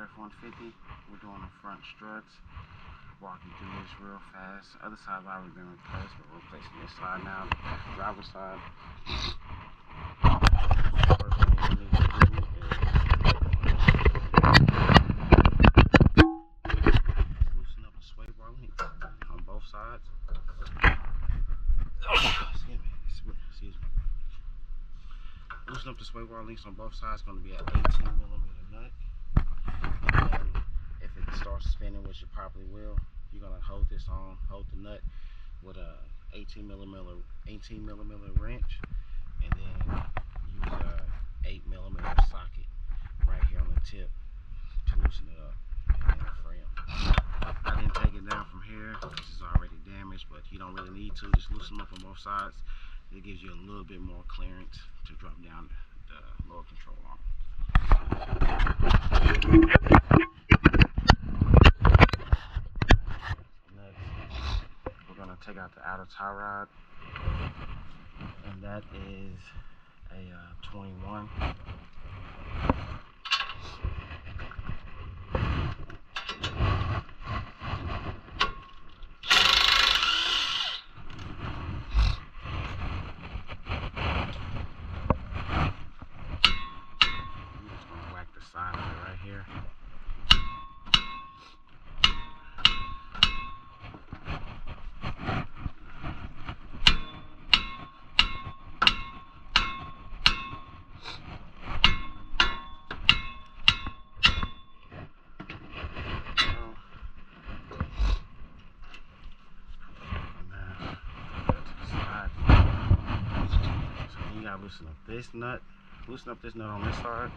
Motor F-150. We're doing the front struts. Walking through this real fast. Other side's already been replaced, but we're replacing this side now. Driver's side. First thing you need to do is loosen up the sway bar link on both sides. Excuse me. Loosen up the sway bar links on both sides. It's going to be an 18mm nut. And if it starts spinning, which it probably will, you're going to hold the nut with a 18mm wrench, and then use a 8mm socket right here on the tip to loosen it up, and then frame. I didn't take it down from here. This is already damaged, but you don't really need to. Just loosen them up on both sides. It gives you a little bit more clearance to drop down the lower control arm. Take out the outer tie rod, and that is a 21. I'm just going to whack the side of it right here. Loosen up this nut. Loosen up this nut on this side.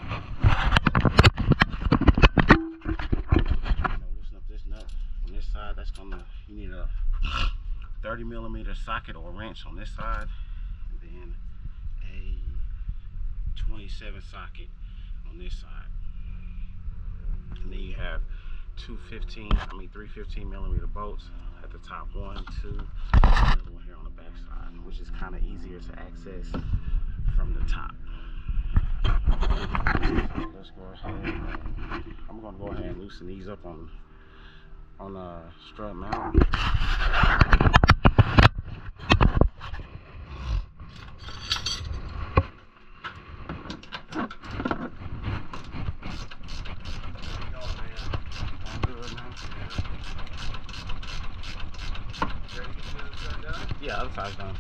Loosen up this nut on this side. That's you need a 30mm socket or wrench on this side, and then a 27 socket on this side. And then you have three 15mm bolts at the top, 1, 2, another one here on the back side, which is kind of easier to access from the top. Let's go ahead. I'm gonna go ahead and loosen these up on strut mount. Yeah, other side's done.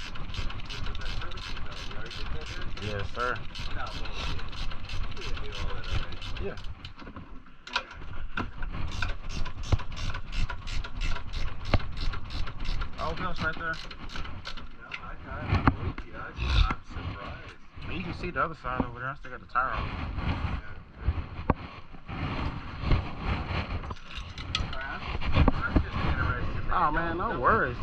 Yes, sir. Yeah. Oh, Bill's right there. I'm surprised. You can see the other side over there. I still got the tire on. Oh man, no worries.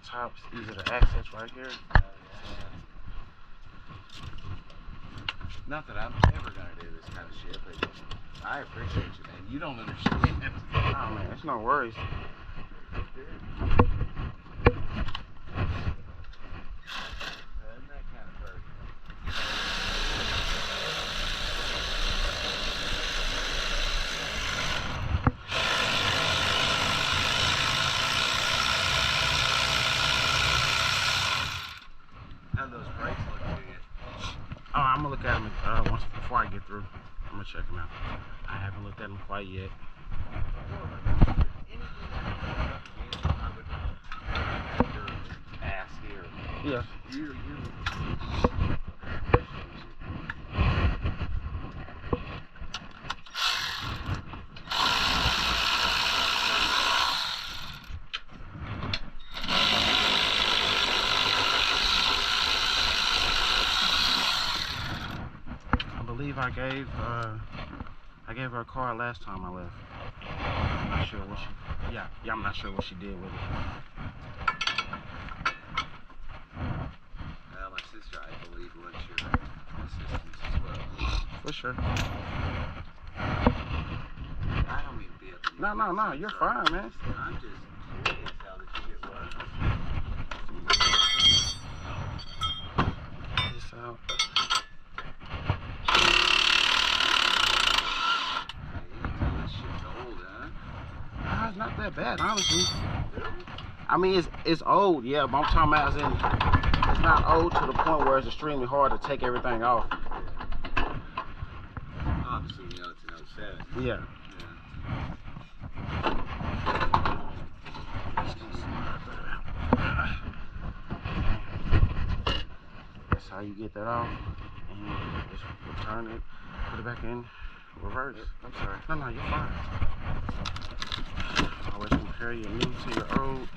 Top, it's easy to access right here. Not that I'm ever gonna do this kind of shit, but I appreciate you, man. You don't understand. Oh man, it's no worries. Isn't that kind of perfect? How those brakes look to you? Oh, I'm gonna look at them once before I get through. I'm gonna check them out. I haven't looked at them quite yet. Ass here. Yeah. You. I gave her a card last time I left. I'm not sure what I'm not sure what she did with it. Well, my sister, I believe, wants your assistance as well. For sure. I don't mean to be up in No, you're fine, man. I'm just curious how the shit works. This out. This shit's old, huh? Nah, it's not that bad, honestly. Really? I mean, it's old, yeah, but I'm talking about as in, it's not old to the point where it's extremely hard to take everything off. Obviously, you know it's an 07. Yeah. That's how you get that off, and just return it, put it back in reverse. I'm sorry. No, you're fine. Always compare your new to your old.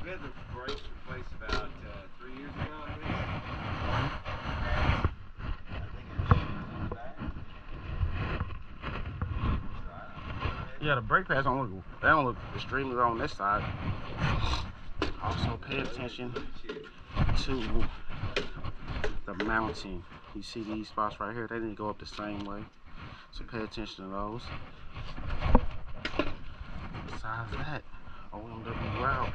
We had the brakes replaced about 3 years ago, at least. I think it's on the back. Yeah, the brake pads don't look extremely wrong on this side. Also pay attention to the mounting. You see these spots right here, they need to go up the same way. So pay attention to those. Besides that, OMW route.